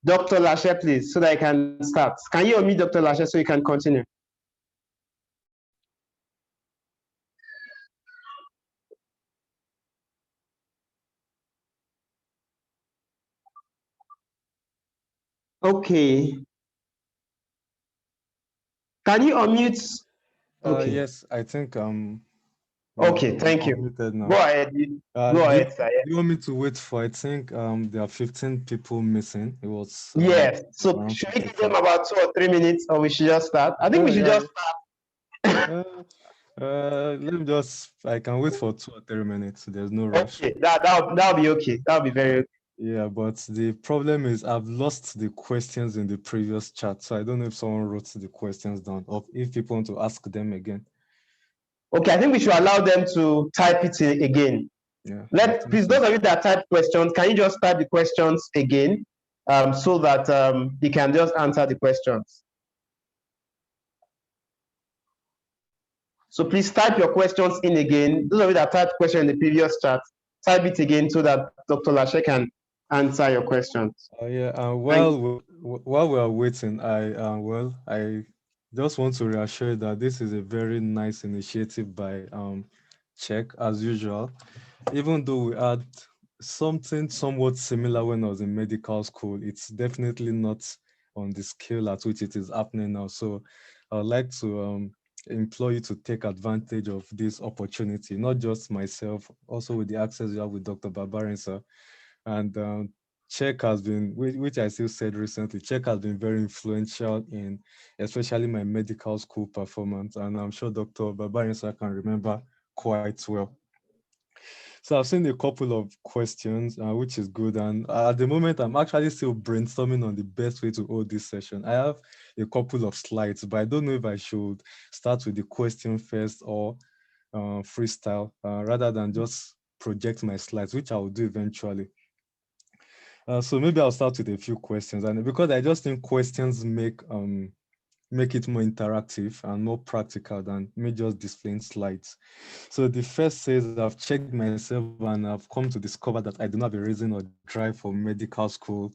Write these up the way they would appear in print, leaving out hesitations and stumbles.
Dr. Lashe, please, so that I can start. Can you unmute Dr. Lashe so you can continue? Okay. Can you unmute? Okay. Yes, I think yeah, Okay, I'm thank you. unmuted Go now. ahead. Go Do ahead, sir. you want me to wait for? I think there are 15 people missing. It was Yes. So around should we give them 55. about 2 or 3 minutes, or we should just start? I think we should Yeah. just start. Let me just. I can wait for 2 or 3 minutes. There's no rush. Okay, that'll be okay. That'll be very okay. Yeah, but the problem is I've lost the questions in the previous chat, so I don't know if someone wrote the questions down or if people want to ask them again. Okay, I think we should allow them to type it again. Yeah, I think Please, so. those of you that type questions, can you just type the questions again, so that you can just answer the questions? So please type your questions in again. Those of you that typed question in the previous chat, type it again so that Dr. Lashe can answer your questions. Yeah, Thank while we are waiting, I just want to reassure that this is a very nice initiative by Check as usual. Even though we had something somewhat similar when I was in medical school, it's definitely not on the scale at which it is happening now. So I would like to implore you to take advantage of this opportunity, not just myself, also with the access you have with Dr. Barbarin, sir. And Check has been, which I still said recently, Check has been very influential in especially my medical school performance. And I'm sure Dr. Barbarin, sir, can remember quite well. So I've seen a couple of questions, which is good. And at the moment, I'm actually still brainstorming on the best way to hold this session. I have a couple of slides, but I don't know if I should start with the question first or freestyle, rather than just project my slides, which I will do eventually. So maybe I'll start with a few questions, and because I just think questions make it more interactive and more practical than me just displaying slides. So the first says, I've checked myself and I've come to discover that I do not have a reason or drive for medical school,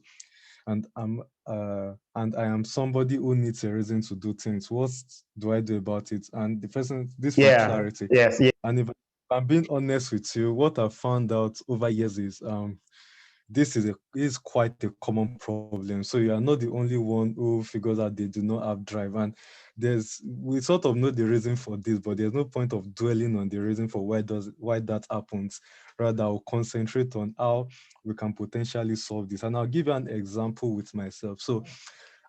and I am somebody who needs a reason to do things. What do I do about it? And the person, this you. for Yeah. clarity. Yes. Yeah. And if I'm being honest with you, what I've found out over years is this is quite a common problem. So you are not the only one who figures out they do not have drive. And we sort of know the reason for this, but there's no point of dwelling on the reason for why that happens. Rather, I'll concentrate on how we can potentially solve this. And I'll give you an example with myself. So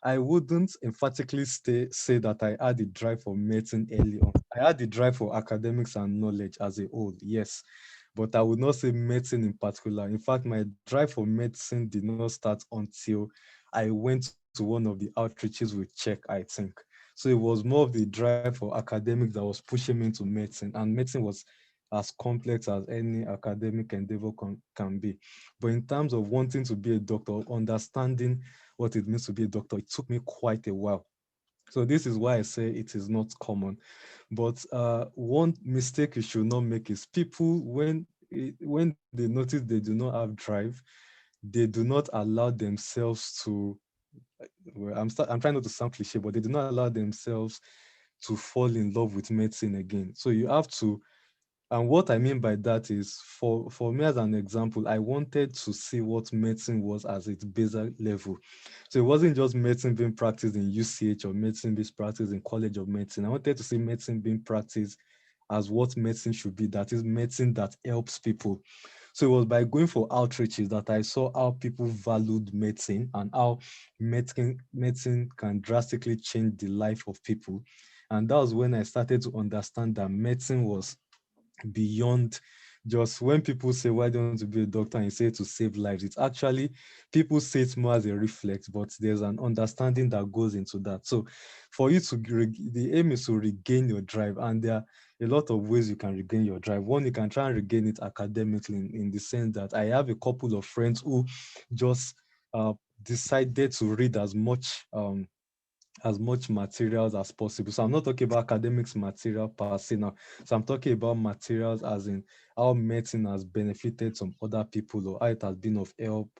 I wouldn't emphatically say that I had the drive for medicine early on. I had the drive for academics and knowledge as a whole, yes, but I would not say medicine in particular. In fact, my drive for medicine did not start until I went to one of the outreaches with C.H.E.C.K, I think. So it was more of the drive for academics that was pushing me into medicine, and medicine was as complex as any academic endeavor can be. But in terms of wanting to be a doctor, understanding what it means to be a doctor, it took me quite a while. So this is why I say it is not common. But one mistake you should not make is people when they notice they do not have drive, they do not allow themselves to. I'm trying not to sound cliche, but they do not allow themselves to fall in love with medicine again. So you have to, and what I mean by that is, for me as an example, I wanted to see what medicine was as its basic level. So it wasn't just medicine being practiced in UCH or medicine being practiced in College of Medicine. I wanted to see medicine being practiced as what medicine should be. That is medicine that helps people. So it was by going for outreaches that I saw how people valued medicine and how medicine can drastically change the life of people. And that was when I started to understand that medicine was beyond just when people say, why don't you be a doctor? And you say to save lives. It's actually, people say it more as a reflex, but there's an understanding that goes into that. So for you to, the aim is to regain your drive. And there are a lot of ways you can regain your drive. One, you can try and regain it academically in the sense that I have a couple of friends who just uh, decided to read as much materials as possible. So I'm not talking about academics material per se now. So I'm talking about materials as in how medicine has benefited some other people or how it has been of help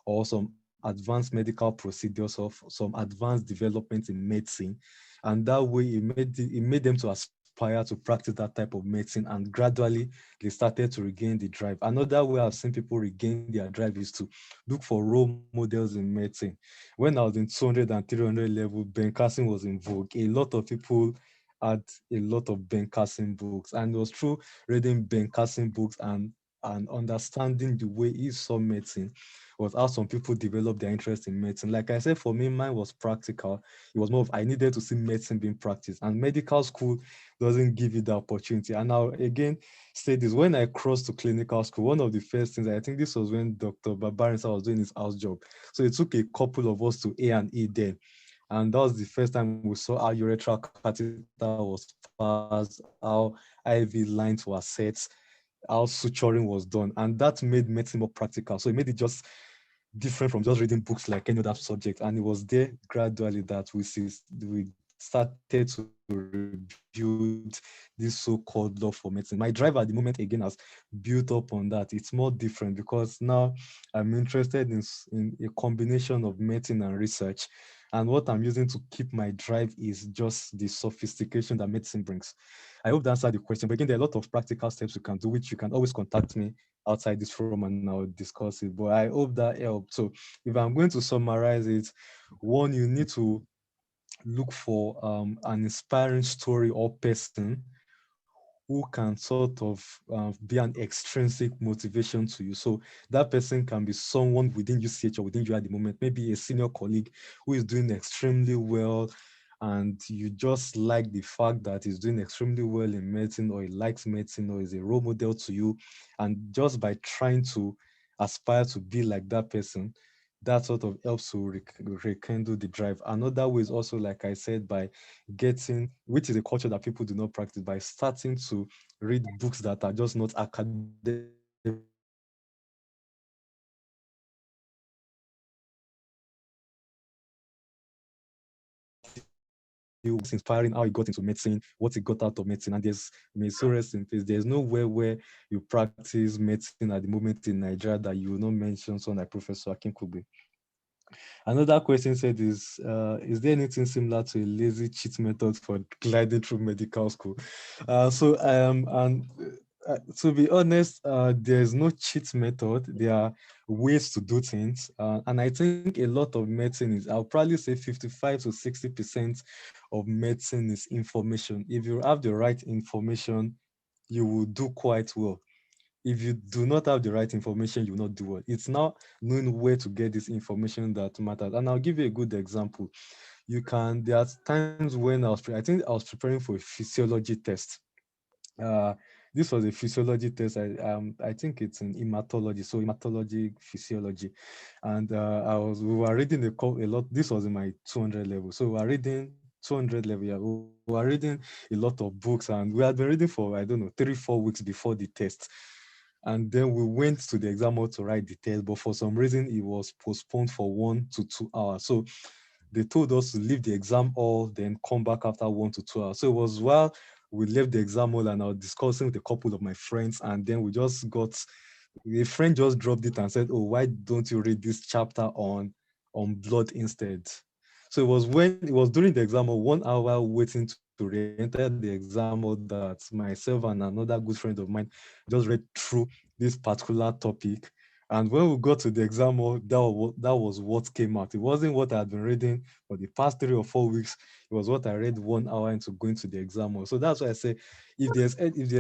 or some advanced medical procedures, of some advanced development in medicine. And that way it made them to aspire to practice that type of medicine, and gradually they started to regain the drive. Another way I've seen people regain their drive is to look for role models in medicine. When I was in 200 and 300 level, Ben Carson was in vogue. A lot of people had a lot of Ben Carson books, and it was through reading Ben Carson books and understanding the way he saw medicine was how some people develop their interest in medicine. Like I said, for me, mine was practical. It was more of I needed to see medicine being practiced, and medical school doesn't give you the opportunity. And I'll again say this: when I crossed to clinical school, one of the first things, I think this was when Dr. Babarinsa was doing his house job. So it took a couple of us to A&E there. And that was the first time we saw how urethral catheter was passed, how IV lines were set, how suturing was done. And that made medicine more practical. So it made it just different from just reading books like any other subject. And it was there gradually that we started to rebuild this so-called love for medicine. My drive at the moment again has built up on that. It's more different because now I'm interested in a combination of medicine and research. And what I'm using to keep my drive is just the sophistication that medicine brings. I hope that answered the question. But again, there are a lot of practical steps you can do, which you can always contact me outside this forum and I'll discuss it. But I hope that helped. So if I'm going to summarize it, one, you need to look for an inspiring story or person who can sort of be an extrinsic motivation to you. So that person can be someone within UCH or within you at the moment, maybe a senior colleague who is doing extremely well, and you just like the fact that he's doing extremely well in medicine, or he likes medicine, or is a role model to you. And just by trying to aspire to be like that person, that sort of helps to rekindle the drive. Another way is also, like I said, by getting, which is a culture that people do not practice, by starting to read books that are just not academically oriented. So books inspiring how you got into medicine, what it got you, what it got you out of medicine, and may so rest in peace. There's nowhere where you practice medicine at the moment in Nigeria that you will not mention someone like Professor Akinkubi. Another question said is there anything similar to a lazy cheat method for gliding through medical school? And to be honest, there's no cheat method. There are ways to do things. And I think a lot of medicine is, I'll probably say 55 to 60% of medicine is information. If you have the right information, you will do quite well. If you do not have the right information, you will not do well. It's now knowing where to get this information that matters. And I'll give you a good example. There are times when I think I was preparing for a physiology test. uh this was a physiology test. I think it's in hematology, so hematology physiology. And we were reading a lot. This was in my 200 level, so we were reading 200 level. Yeah, we were reading a lot of books, and we had been reading for, I don't know, 3-4 weeks before the test. And then we went to the exam hall to write the test, but for some reason it was postponed for 1 to 2 hours. So they told us to leave the exam hall, then come back after 1 to 2 hours. So it was while we left the exam hall and I was discussing with a couple of my friends, and then we just got a friend just dropped it and said, "Oh, why don't you read this chapter on blood instead?" So it was during the exam hall, 1 hour waiting to re-enter the exam hall, that myself and another good friend of mine just read through this particular topic. And when we got to the exam hall, that was what came out. It wasn't what I had been reading for the past 3 or 4 weeks. It was what I read 1 hour into going to the exam hall. So that's why I say, if there's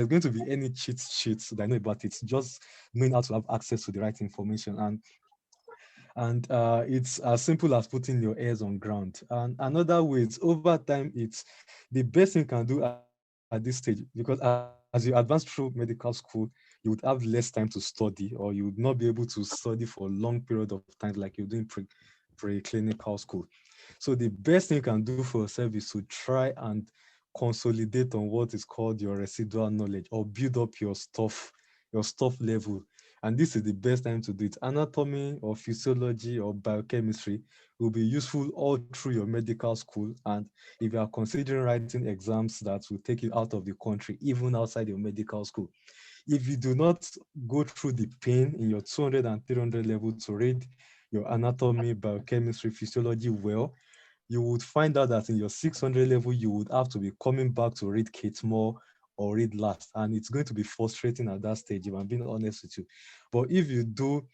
going to be any sheets that I know about, it's just knowing how to have access to the right information. And it's as simple as putting your ears on ground. And another way, it's over time, it's the best thing you can do at this stage, because as you advance through medical school, you would have less time to study, or you would not be able to study for a long period of time like you're doing pre-clinical school. So the best thing you can do for yourself is to try and consolidate on what is called your residual knowledge, or build up your stuff level. And this is the best time to do it. Anatomy or physiology or biochemistry will be useful all through your medical school. And if you are considering writing exams that will take you out of the country, even outside your medical school, if you do not go through the pain in your 200 and 300 level to read your anatomy, biochemistry, physiology well, you would find out that in your 600 level, you would have to be coming back to read Kate Moore or read last. And it's going to be frustrating at that stage, if I'm being honest with you. But if you do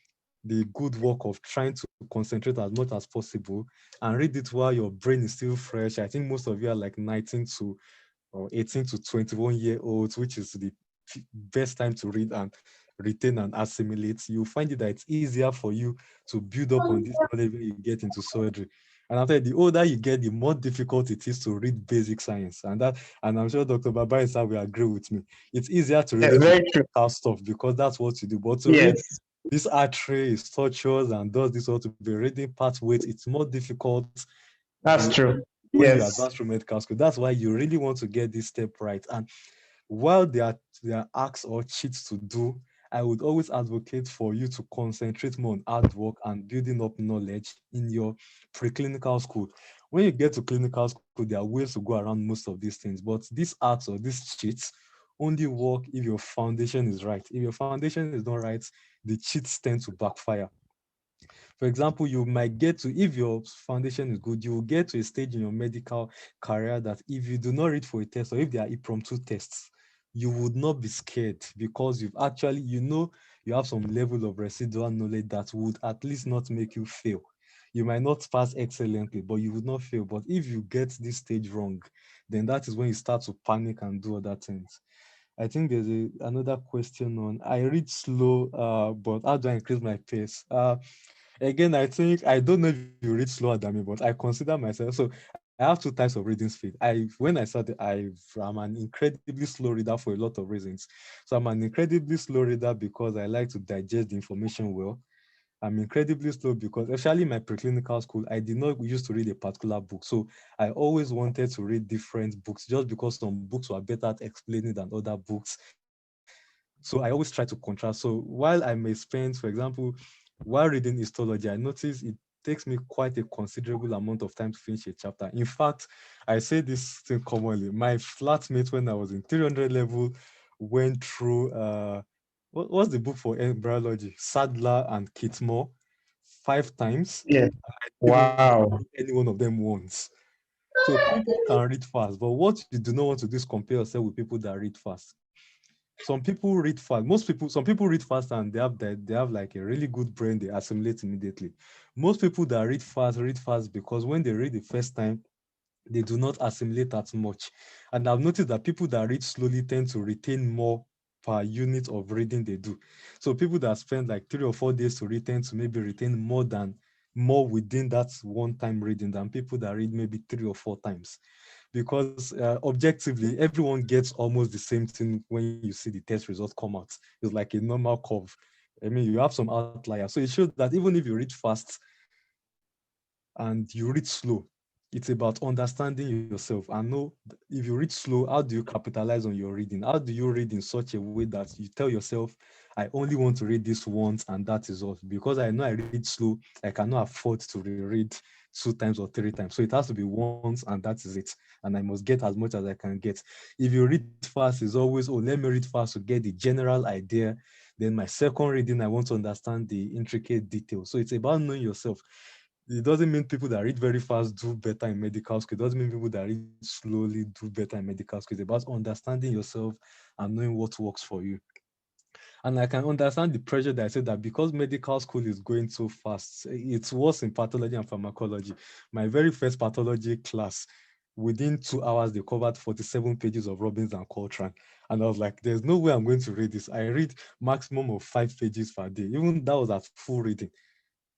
the good work of trying to concentrate as much as possible and read it while your brain is still fresh, I think most of you are like 19 to or 18 to 21-year-olds, which is the best time to read and retain and assimilate. You find it that it's easier for you to build up on this knowledge when you get into surgery. And after the older you get, the more difficult it is to read basic science. And I'm sure Dr. Babaisa will agree with me. It's easier to Yeah, relate to very true. medical stuff because that's what you do. But to read Yes, this artery structures and does this all to be reading pathways, it's more difficult that's the true. when you Yes, advance through medical school. That's why you really want to get this step right. And while there are acts or cheats to do, I would always advocate for you to concentrate more on hard work and building up knowledge in your preclinical school. When you get to clinical school, there are ways to go around most of these things, but these acts or these cheats only work if your foundation is right. If your foundation is not right, the cheats tend to backfire. For example, you might get to, if your foundation is good, you will get to a stage in your medical career that if you do not read for a test or if there are impromptu tests, you would not be scared because you've actually, you have some level of residual knowledge that would at least not make you fail. You might not pass excellently, but you would not fail. But if you get this stage wrong, then that is when you start to panic and do other things. I think there's another question on I read slow, but how do I increase my pace? Again, I think I don't know if you read slower than me, but I consider myself so I have two types of reading speed. When I started, I'm an incredibly slow reader for a lot of reasons. So I'm an incredibly slow reader because I like to digest the information well. I'm incredibly slow because, especially in my preclinical school, I did not used to read a particular book. So I always wanted to read different books just because some books were better at explaining than other books. So I always try to contrast. So while I may spend, for example, while reading histology, I notice it takes me quite a considerable amount of time to finish a chapter. In fact, I say this thing commonly. My flatmate, when I was in 300 level, went through what's the book for embryology? Sadler and Kitmore 5 times. yes. I didn't even get Wow. through any one of them once. So people can read fast, but what you do not want to do is compare yourself with people that read fast. Some people read fast. Some people read fast and they have like a really good brain. They assimilate immediately. Most people that read fast because when they read the first time, they do not assimilate as much. And I've noticed that people that read slowly tend to retain more per unit of reading they do. So people that spend like 3 or 4 days to read tend to maybe retain more within that one time reading than people that read maybe 3 or 4 times. Because objectively, everyone gets almost the same thing when you see the test results come out. It's like a normal curve. I mean, you have some outliers. So it shows that even if you read fast, and you read slow, it's about understanding yourself and know if you read slow, how do you capitalize on your reading? How do you read in such a way that you tell yourself, I only want to read this once and that is all? Because I know I read slow, I cannot afford to reread 2 times or 3 times. So it has to be once and that is it. And I must get as much as I can get. If you read fast, it's always, oh, let me read fast to get the general idea. Then my second reading, I want to understand the intricate details. So it's about knowing yourself. It doesn't mean people that read very fast do better in medical school. It doesn't mean people that read slowly do better in medical school. It's about understanding yourself and knowing what works for you. And I can understand the pressure that I said that because medical school is going so fast, it's worse in pathology and pharmacology. My very first pathology class, within 2 hours, they covered 47 pages of Robbins and Coltrane. And I was like, there's no way I'm going to read this. I read maximum of 5 pages per day. Even that was at full reading.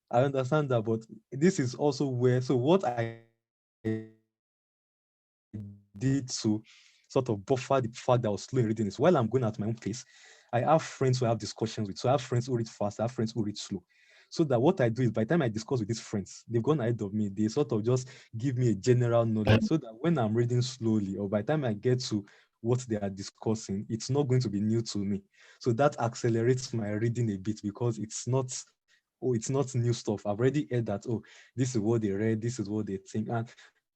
I understand that, but this is also where, so what I did to sort of buffer the fact that I was slow in reading is while I'm going at my own pace, I have friends who I have discussions with. So I have friends who read fast, I have friends who read slow. So that what I do is by the time I discuss with these friends, they've gone ahead of me. They sort of just give me a general knowledge so that when I'm reading slowly, or by the time I get to what they are discussing, it's not going to be new to me. So that accelerates my reading a bit because it's not new stuff. I've already heard that, oh, this is what they read, this is what they think. And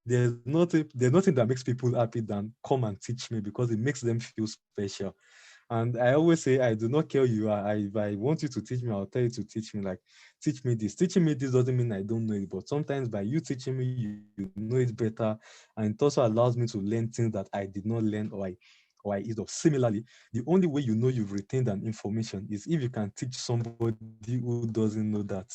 there's nothing that makes people happy than come and teach me because it makes them feel special. And I always say, I do not care who you are. If I want you to teach me, I'll tell you to teach me. Like, teach me this. Teaching me this doesn't mean I don't know it, but sometimes by you teaching me, you know it better. And it also allows me to learn things that I did not learn or I ease off. Similarly, the only way you know you've retained an information is if you can teach somebody who doesn't know that.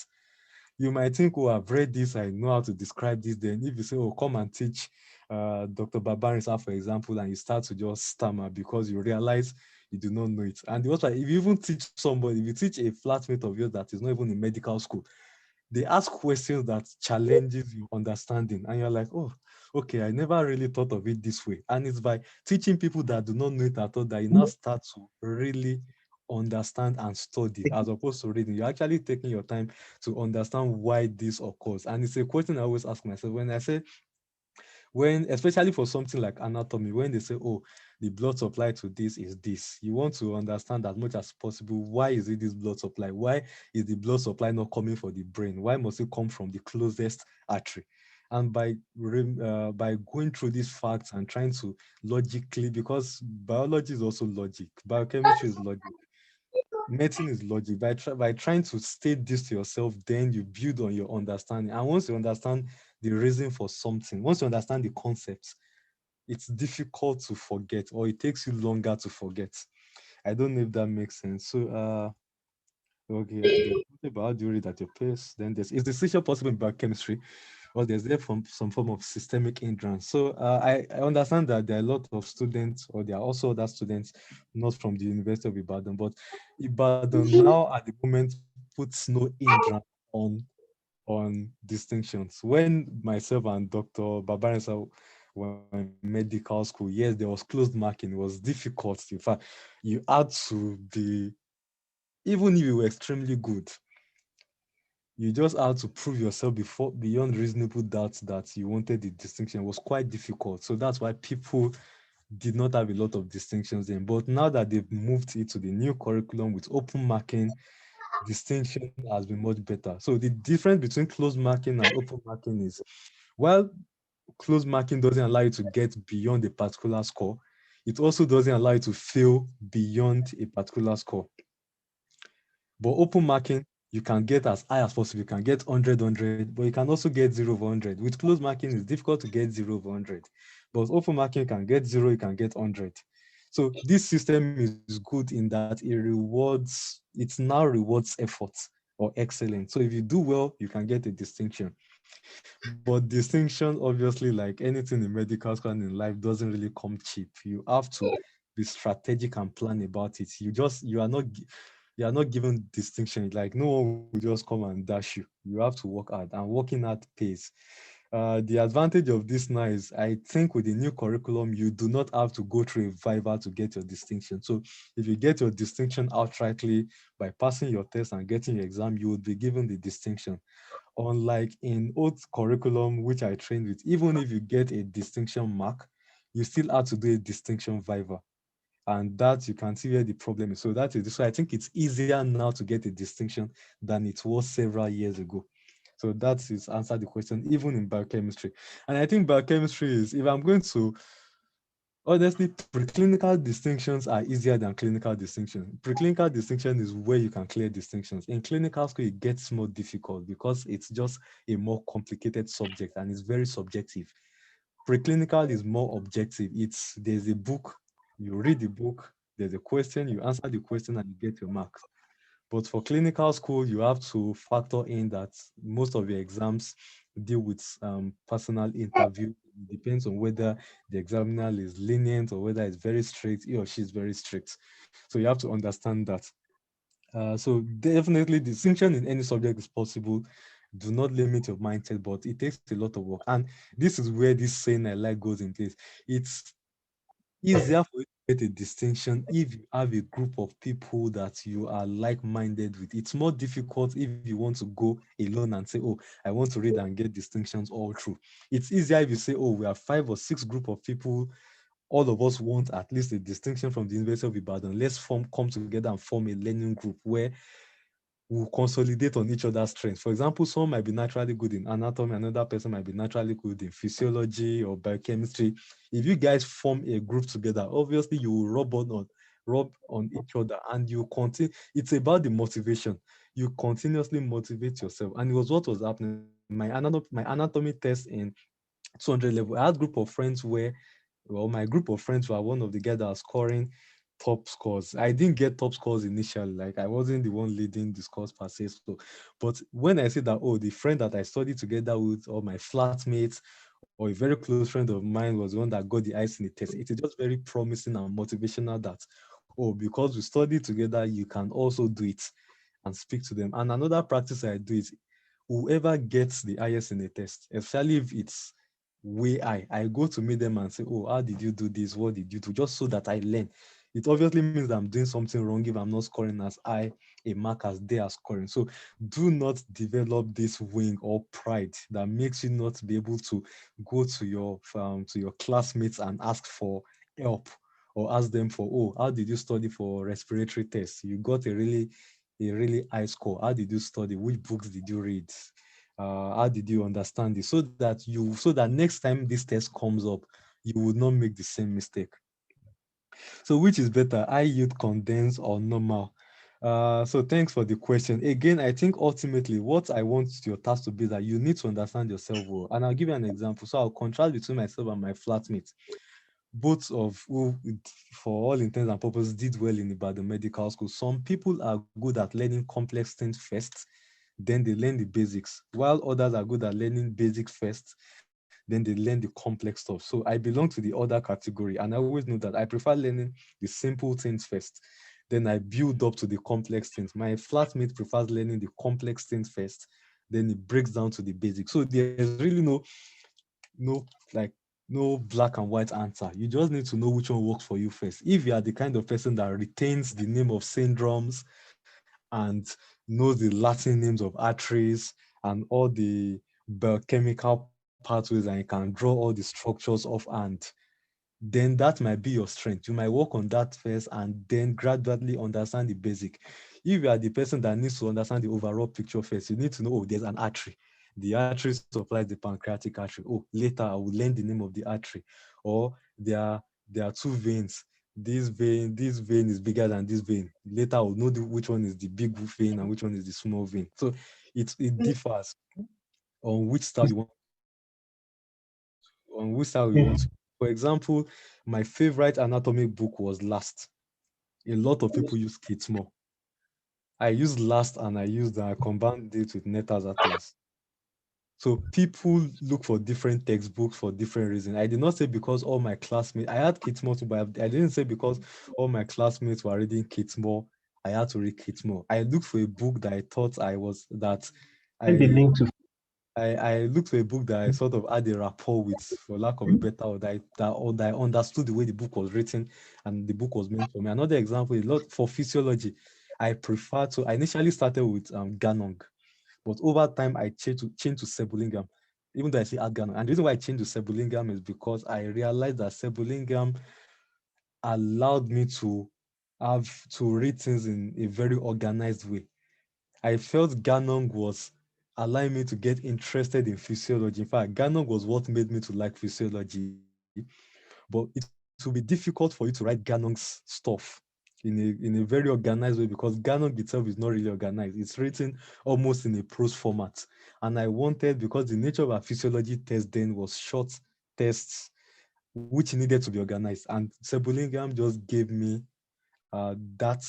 You might think, oh, I've read this, I know how to describe this. Then if you say, oh, come and teach Dr. Babarisa, for example, and you start to just stammer because you realize you do not know it. And the worst part, if you even teach somebody, if you teach a flatmate of yours that is not even in medical school, they ask questions that challenges your understanding, and you're like, oh, okay, I never really thought of it this way. And it's by teaching people that do not know it at all that you now start to really understand and study, as opposed to reading. You're actually taking your time to understand why this occurs. And it's a question I always ask myself when I say, when, especially for something like anatomy, when they say, oh, the blood supply to this is this, you want to understand as much as possible, why is it this blood supply? Why is the blood supply not coming from the brain? Why must it come from the closest artery? And by going through these facts and trying to logically, because biology is also logic, biochemistry is logic, medicine is logic. By trying to state this to yourself, then you build on your understanding. And once you understand the reason for something, once you understand the concepts, it's difficult to forget, or it takes you longer to forget. I don't know if that makes sense. So okay, there's something about how do you read at your pace. Then there's, is decision possible in biochemistry, or there's there from some form of systemic hindrance. So I understand that there are a lot of students, or there are also other students not from the University of Ibadan, but Ibadan now at the moment puts no hindrance on distinctions. When myself and Dr. Babarisa were in medical school, yes, there was closed marking. It was difficult. In fact, you had to be, even if you were extremely good, you just had to prove yourself before beyond reasonable doubt that you wanted the distinction. It was quite difficult. So that's why people did not have a lot of distinctions then. But now that they've moved it to the new curriculum with open marking, distinction has been much better. So the difference between closed marking and open marking is, while closed marking doesn't allow you to get beyond a particular score, it also doesn't allow you to fail beyond a particular score. But open marking, you can get as high as possible. You can get 100, but you can also get 0 over 100. With closed marking, it's difficult to get 0 over 100. But open marking, you can get 0, you can get 100. So this system is good in that it now rewards effort or excellence. So if you do well, you can get a distinction. But distinction, obviously, like anything in medical school and in life, doesn't really come cheap. You have to be strategic and plan about it. You are not given distinction. Like no one will just come and dash you. You have to work hard, and working hard pays. The advantage of this now is, I think, with the new curriculum, you do not have to go through a viva to get your distinction. So if you get your distinction outrightly by passing your test and getting your exam, you would be given the distinction. Unlike in old curriculum, which I trained with, even if you get a distinction mark, you still have to do a distinction viva. And that, you can see where the problem is. So that is, so I think it's easier now to get a distinction than it was several years ago. So that is answer the question, even in biochemistry. And I think biochemistry is, if I'm going to, honestly, preclinical distinctions are easier than clinical distinctions. Preclinical distinction is where you can clear distinctions. In clinical school, it gets more difficult because it's just a more complicated subject and it's very subjective. Preclinical is more objective. There's a book, you read the book, there's a question, you answer the question, and you get your marks. But for clinical school, you have to factor in that most of your exams deal with personal interview. It depends on whether the examiner is lenient or whether it's very strict, he or she is very strict. So you have to understand that. So definitely distinction in any subject is possible. Do not limit your mindset, but it takes a lot of work. And this is where this saying I like goes in place. It's easier for you to get a distinction if you have a group of people that you are like-minded with. It's more difficult if you want to go alone and say, oh, I want to read and get distinctions all through. It's easier if you say, oh, we have 5 or 6 group of people, all of us want at least a distinction from the University of Ibadan. Let's come together and form a learning group where we'll consolidate on each other's strengths. For example, someone might be naturally good in anatomy, another person might be naturally good in physiology or biochemistry. If you guys form a group together, obviously you will rub on rub on each other, and you continue. It's about the motivation. You continuously motivate yourself, and it was what was happening. My anatomy test in 200 level, I had group of friends where, well, my group of friends were one of the guys that are scoring top scores. I didn't get top scores initially, like I wasn't the one leading the scores per se. So, but when I see that, oh, the friend that I studied together with, or my flatmates, or a very close friend of mine was the one that got the ice in the test, it is just very promising and motivational that, oh, because we studied together, you can also do it, and speak to them. And another practice I do is whoever gets the highest in a test, especially if it's way I go to meet them and say, oh, how did you do this? What did you do? Just so that I learn. It obviously means that I'm doing something wrong if I'm not scoring as high a mark as they are scoring. So do not develop this wing or pride that makes you not be able to go to your classmates and ask for help, or ask them for, oh, how did you study for respiratory tests? You got a really high score. How did you study? Which books did you read? How did you understand it? So that next time this test comes up, you would not make the same mistake. So which is better, high yield, condensed, or normal? So thanks for the question. Again, I think ultimately what I want your task to be is that you need to understand yourself well. And I'll give you an example. So I'll contrast between myself and my flatmates, both of who, for all intents and purposes, did well in the medical school. Some people are good at learning complex things first, then they learn the basics, while others are good at learning basics first, then they learn the complex stuff. So I belong to the other category, and I always know that I prefer learning the simple things first, then I build up to the complex things. My flatmate prefers learning the complex things first, then it breaks down to the basics. So there's really no like no black and white answer. You just need to know which one works for you first. If you are the kind of person that retains the name of syndromes and knows the Latin names of arteries and all the biochemical pathways, and you can draw all the structures offhand, then that might be your strength. You might work on that first and then gradually understand the basic. If you are the person that needs to understand the overall picture first, you need to know, oh, there's an artery. The artery supplies the pancreatic artery. Oh, later I will learn the name of the artery. Or there are two veins. This vein is bigger than this vein. Later I will know which one is the big vein and which one is the small vein. So it differs on which style you want on which style you want to. For example, my favorite anatomy book was Last. A lot of people use Kitmo. I used Last and I combined it with Netta's Atlas. So people look for different textbooks for different reasons. I did not say because all my classmates, I had Kitmo too, but I didn't say because all my classmates were reading Kitmo, I had to read Kitmo. I looked for a book that I thought I was that Send the I link to. I looked for a book that I sort of had a rapport with, for lack of a better word, that I understood the way the book was written and the book was meant for me. Another example is lot for physiology. I initially started with Ganong, but over time I changed to Sebulingam, even though I say add Ganong. And the reason why I changed to Sebulingam is because I realized that Sebulingam allowed me to read things in a very organized way. I felt Ganong was allowing me to get interested in physiology. In fact, Ganong was what made me to like physiology. But it will be difficult for you to write Ganong's stuff in a very organized way, because Ganong itself is not really organized. It's written almost in a prose format. And I wanted, because the nature of our physiology test then was short tests which needed to be organized. And Sebulingam just gave me uh, that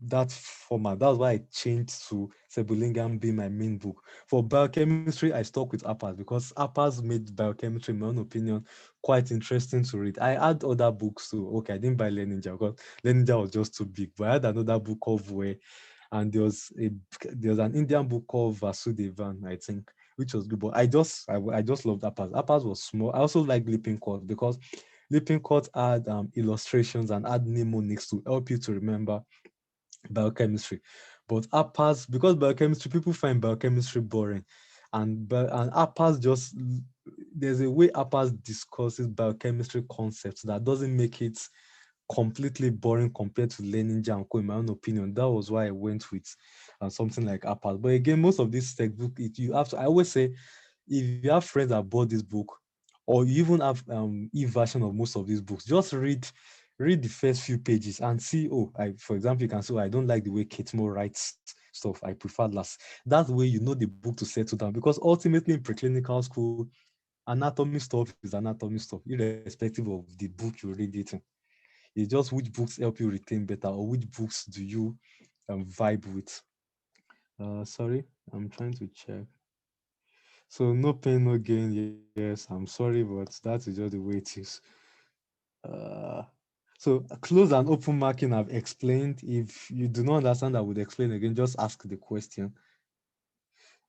that format. That's why I changed to Sebulingam being my main book. For biochemistry, I stuck with APAS because APAS made biochemistry, in my own opinion, quite interesting to read. I had other books too. Okay, I didn't buy Leninja because Leninja was just too big. But I had another book called Vue, and there was an Indian book called Vasudevan, I think, which was good. But I just loved APAS. APAS was small. I also like Leaping Court because Leaping Court had illustrations and had mnemonics to help you to remember biochemistry. But APAS, because biochemistry, people find biochemistry boring. And APAS just, there's a way APAS discusses biochemistry concepts that doesn't make it completely boring compared to learning Janko, in my own opinion. That was why I went with something like APAS. But again, most of these textbook, you have to, I always say, if you have friends that bought this book, or you even have e-version of most of these books, just read read the first few pages and see, oh, for example, you can say, oh, I don't like the way Kate Moore writes stuff. I prefer last. That way, you know the book to settle down, because ultimately in preclinical school, anatomy stuff is anatomy stuff, irrespective of the book you read it in. It's just which books help you retain better, or which books do you vibe with. Sorry, I'm trying to check. So no pain, no gain. Yes, I'm sorry, but that is just the way it is. Uh, so close and open marking I've explained. If you do not understand, I would explain again. Just ask the question.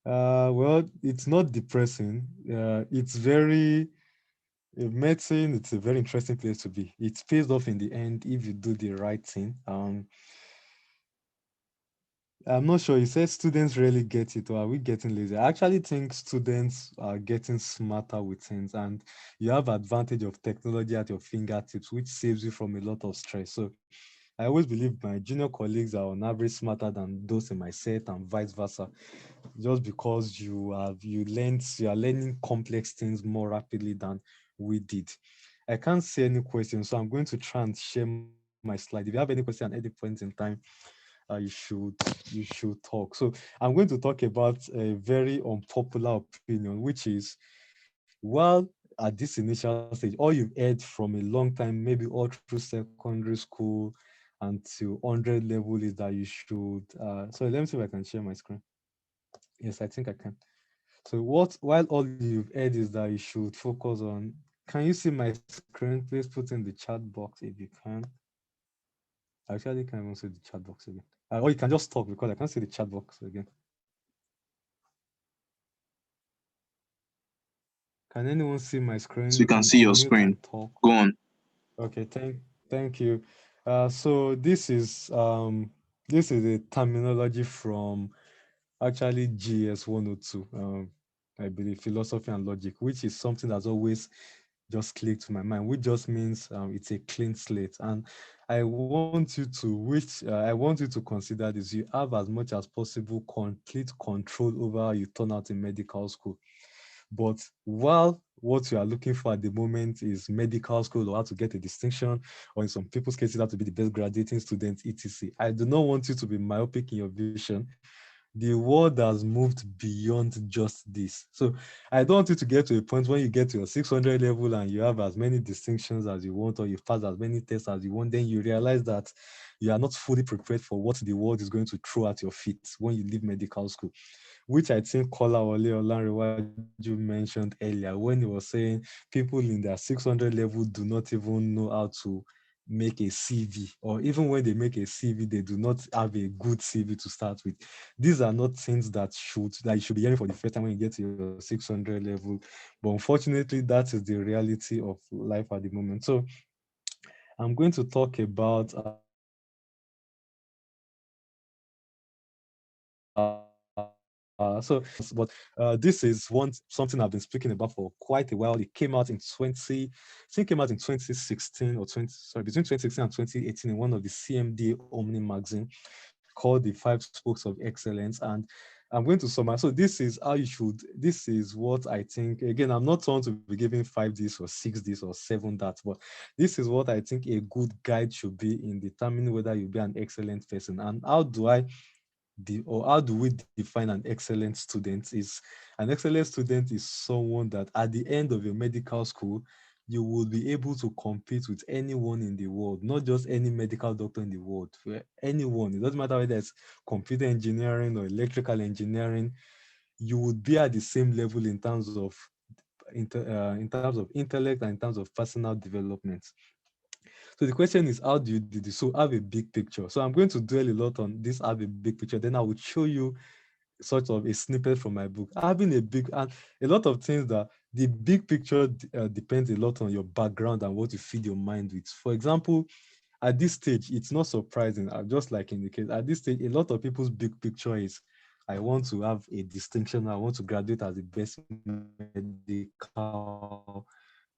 Well, it's not depressing. It's very medicine. It's a very interesting place to be. It pays off in the end if you do the right thing. I'm not sure. You said students really get it, or are we getting lazy? I actually think students are getting smarter with things, and you have advantage of technology at your fingertips, which saves you from a lot of stress. So I always believe my junior colleagues are on average smarter than those in my set, and vice versa, just because you are learning complex things more rapidly than we did. I can't see any questions, so I'm going to try and share my slide. If you have any question at any point in time, you should talk. So I'm going to talk about a very unpopular opinion, which is, while at this initial stage, all you've heard from a long time, maybe all through secondary school until 100 level, is that you should. Sorry, let me see if I can share my screen. Yes, I think I can. So while all you've heard is that you should focus on. Can you see my screen? Please put in the chat box if you can. I actually can't even see the chat box again. Or you can just talk, because I can't see the chat box again. Can anyone see my screen? So you can Can see your unmute and screen. talk. Go on. Okay, thank you. So this is a terminology from actually GS 102. I believe philosophy and logic, which is something that's always just clicked to my mind, which just means it's a clean slate. And I want you to consider this. You have as much as possible complete control over how you turn out in medical school. But while what you are looking for at the moment is medical school, or how to get a distinction, or in some people's cases, how to be the best graduating student, etc., I do not want you to be myopic in your vision. The world has moved beyond just this. So I don't want you to get to a point when you get to your 600 level and you have as many distinctions as you want, or you've passed as many tests as you want, then you realize that you are not fully prepared for what the world is going to throw at your feet when you leave medical school, which I think Kola Wale Olanrewaju mentioned earlier when he was saying people in their 600 level do not even know how to make a CV, or even when they make a CV, they do not have a good CV to start with. These are not things that you should be hearing for the first time when you get to your 600 level. But unfortunately, that is the reality of life at the moment. So I'm going to talk about this is something I've been speaking about for quite a while. It came out in 2016 or 20, sorry, between 2016 and 2018 in one of the CMD Omni magazine called The Five Spokes of Excellence. And I'm going to summarize. So this is what I think. Again, I'm not trying to be giving 5 this or 6 this or 7 that, but this is what I think a good guide should be in determining whether you'll be an excellent person. And how do we define an excellent student? Is an excellent student is someone that at the end of your medical school, you will be able to compete with anyone in the world, not just any medical doctor in the world, anyone. It doesn't matter whether it's computer engineering or electrical engineering, you would be at the same level in terms of intellect and in terms of personal development. So the question is, how do you do this? So have a big picture. So I'm going to dwell a lot on this, have a big picture. Then I will show you sort of a snippet from my book. Having and a lot of things that the big picture depends a lot on your background and what you feed your mind with. For example, at this stage, it's not surprising, just like in the case, at this stage, a lot of people's big picture is, I want to have a distinction, I want to graduate as the best medical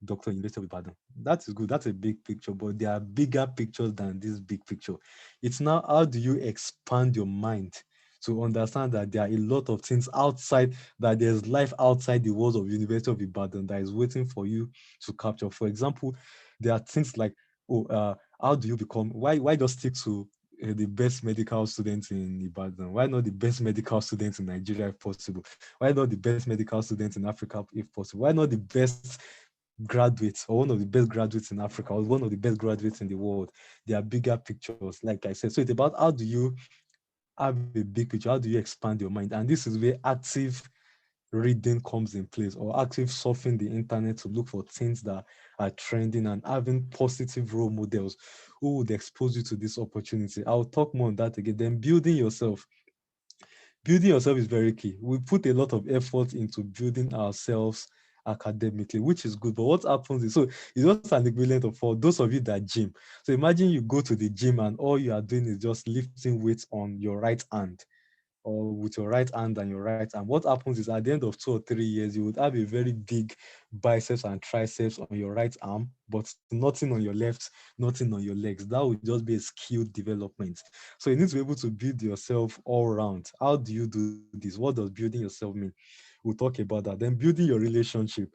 doctor in University of Ibadan. That is good, that's a big picture, but there are bigger pictures than this big picture. It's now, how do you expand your mind to understand that there are a lot of things outside, that there's life outside the walls of University of Ibadan that is waiting for you to capture. For example, there are things like, oh, how do you become, why just stick to the best medical students in Ibadan? Why not the best medical students in Nigeria if possible? Why not the best medical students in Africa if possible? Why not the best graduates or one of the best graduates in Africa or one of the best graduates in the world? There are bigger pictures, like I said. So it's about how do you have a big picture? How do you expand your mind? And this is where active reading comes in place, or active surfing the internet to look for things that are trending and having positive role models who would expose you to this opportunity. I'll talk more on that again. Then building yourself. Building yourself is very key. We put a lot of effort into building ourselves academically, which is good. But what happens is, so it's just an equivalent of, for those of you that gym. So imagine you go to the gym and all you are doing is just lifting weights on your right hand, or with your right hand and your right arm. What happens is at the end of 2 or 3 years, you would have a very big biceps and triceps on your right arm, but nothing on your left, nothing on your legs. That would just be a skill development. So you need to be able to build yourself all around. How do you do this? What does building yourself mean? We'll talk about that. Then building your relationship.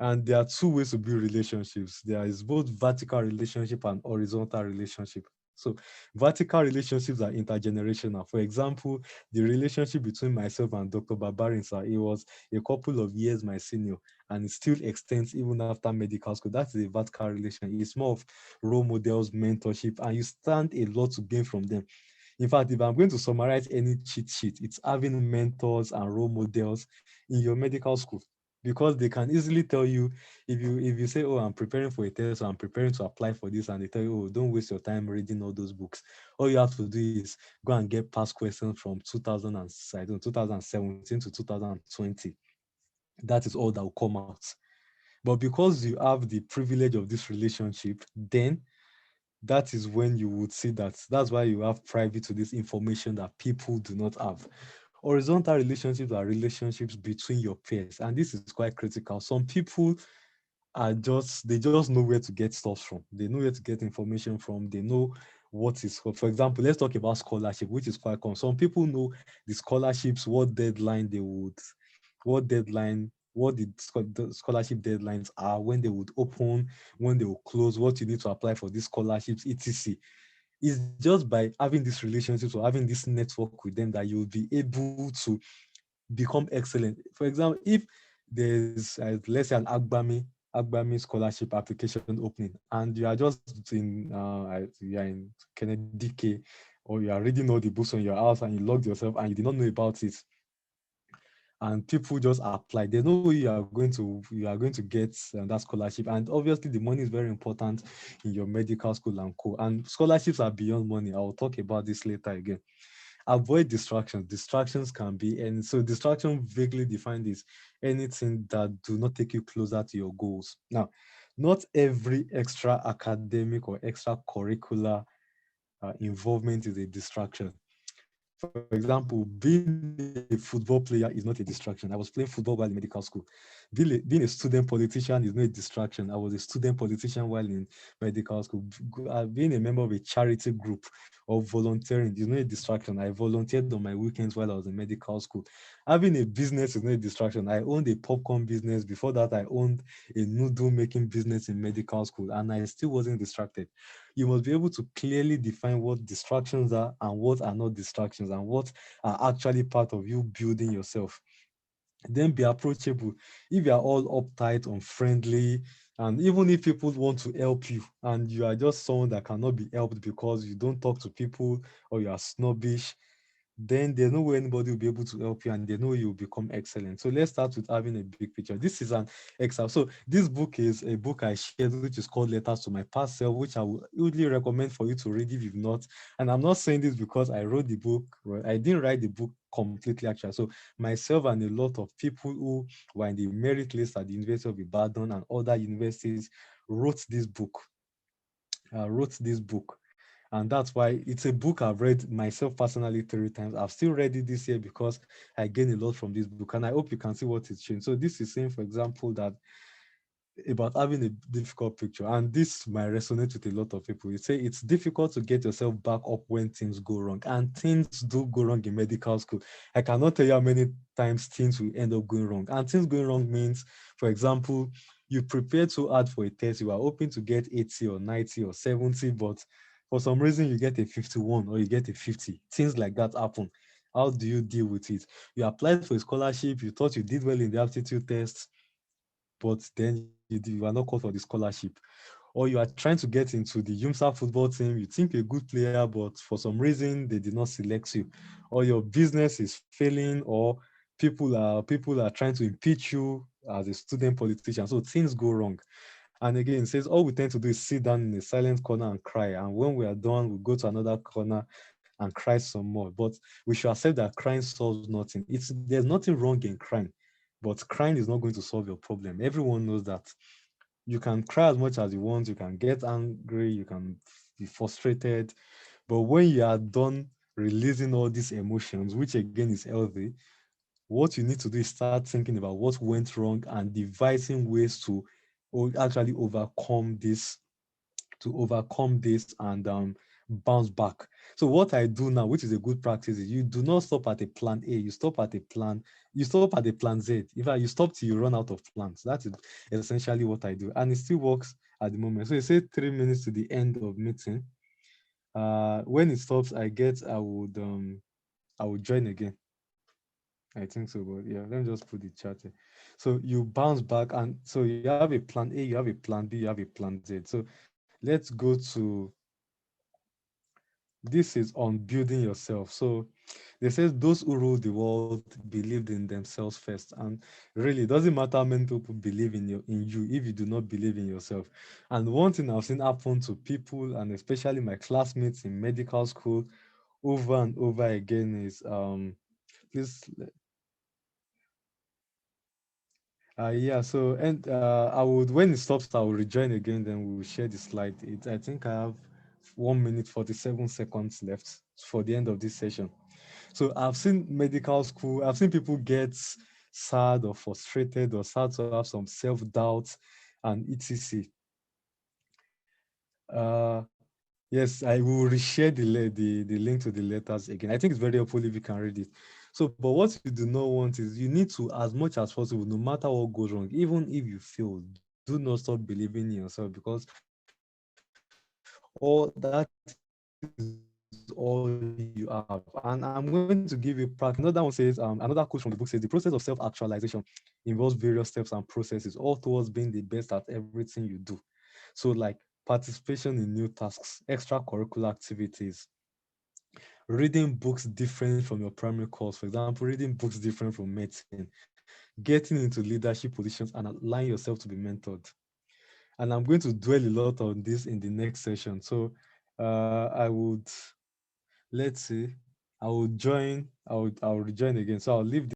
And there are two ways to build relationships. There is both vertical relationship and horizontal relationship. So vertical relationships are intergenerational. For example, the relationship between myself and Dr. Babarin, sir, it was a couple of years my senior, and it still extends even after medical school. That is a vertical relation. It's more of role models, mentorship, and you stand a lot to gain from them. In fact, if I'm going to summarize any cheat sheet, it's having mentors and role models in your medical school, because they can easily tell you, if you say, "Oh, I'm preparing for a test, or I'm preparing to apply for this," and they tell you, "Oh, don't waste your time reading all those books. All you have to do is go and get past questions from 2000 and, I don't know, 2017 to 2020. That is all that will come out." But because you have the privilege of this relationship, then that is when you would see that. That's why you have private to this information that people do not have. Horizontal relationships are relationships between your peers, and this is quite critical. Some people they just know where to get stuff from. They know where to get information from. They know what is, for example, let's talk about scholarship, which is quite common. Some people know the scholarships, what the scholarship deadlines are, when they would open, when they will close, what you need to apply for these scholarships, etc. It's just by having these relationships or having this network with them that you'll be able to become excellent. For example, if there's let's say an Agbami scholarship application opening, and you are just you are in Kennedy K, or you are reading all the books on your house and you logged yourself and you did not know about it, and people just apply. They know you are going to get that scholarship, and obviously the money is very important in your medical school and co. And scholarships are beyond money. I will talk about this later again. Avoid distractions. Distractions can be, and so distraction vaguely defined is anything that do not take you closer to your goals. Now, not every extra academic or extracurricular involvement is a distraction. For example, being a football player is not a distraction. I was playing football while in medical school. Being a student politician is not a distraction. I was a student politician while in medical school. Being a member of a charity group or volunteering is not a distraction. I volunteered on my weekends while I was in medical school. Having a business is not a distraction. I owned a popcorn business. Before that, I owned a noodle making business in medical school, and I still wasn't distracted. You must be able to clearly define what distractions are and what are not distractions, and what are actually part of you building yourself. Then be approachable. If you are all uptight, unfriendly, and even if people want to help you and you are just someone that cannot be helped because you don't talk to people or you are snobbish, then there's no way anybody will be able to help you, and they know you'll become excellent. So let's start with having a big picture. This is an example. So this book is a book I shared, which is called Letters to My Past Self, which I would really recommend for you to read if you've not. And I'm not saying this because I wrote the book, right? I didn't write the book completely actually. So myself and a lot of people who were in the merit list at the University of Ibadan and other universities wrote this book. And that's why it's a book I've read myself personally 3 times. I've still read it this year because I gain a lot from this book, and I hope you can see what it's showing. So this is saying, for example, that about having a difficult picture, and this might resonate with a lot of people. You say it's difficult to get yourself back up when things go wrong, and things do go wrong in medical school. I cannot tell you how many times things will end up going wrong, and things going wrong means, for example, You prepared so hard for a test, you are hoping to get 80 or 90 or 70, but for some reason you get a 51 or you get a 50. Things like that happen. How do you deal with it? You applied for a scholarship, you thought you did well in the aptitude test, but then you are not called for the scholarship. Or you are trying to get into the UMSA football team, you think you're a good player, but for some reason they did not select you. Or your business is failing, or people are trying to impeach you as a student politician. So things go wrong. And again, it says all we tend to do is sit down in a silent corner and cry. And when we are done, we go to another corner and cry some more. But we should accept that crying solves nothing. There's nothing wrong in crying, but crying is not going to solve your problem. Everyone knows that. You can cry as much as you want, you can get angry, you can be frustrated, but when you are done releasing all these emotions, which again is healthy, what you need to do is start thinking about what went wrong and devising ways to actually overcome this and bounce back. So what I do now, which is a good practice, is you do not stop at a plan A, you stop at a plan Z. In fact, you stop till you run out of plans. That is essentially what I do. And it still works at the moment. So you say 3 minutes to the end of meeting. When it stops, I would join again. I think so, but yeah, let me just put the chat here. So you bounce back, and so you have a plan A, you have a plan B, you have a plan Z. So let's go to this is on building yourself. So they says those who rule the world believed in themselves first. And really, it doesn't matter how many people believe in you if you do not believe in yourself. And one thing I've seen happen to people, and especially my classmates in medical school, over and over again is please yeah, so and I would when it stops, I will rejoin again, then we will share the slide. I think I have 1 minute 47 seconds left for the end of this session. So I've seen medical school, I've seen people get sad or frustrated or start to have some self-doubt and etc. Yes, I will reshare the link to the letters again. I think it's very helpful if you can read it. So, but what you do not want is you need to, as much as possible, no matter what goes wrong, even if you fail, do not stop believing in yourself, because all that is all you have. And I'm going to give you practice. Another one says, another quote from the book says, the process of self-actualization involves various steps and processes, all towards being the best at everything you do. So, like participation in new tasks, extracurricular activities, reading books different from your primary course. For example, reading books different from medicine, getting into leadership positions and allowing yourself to be mentored. And I'm going to dwell a lot on this in the next session. So I would let's see, I will rejoin again. So I'll leave the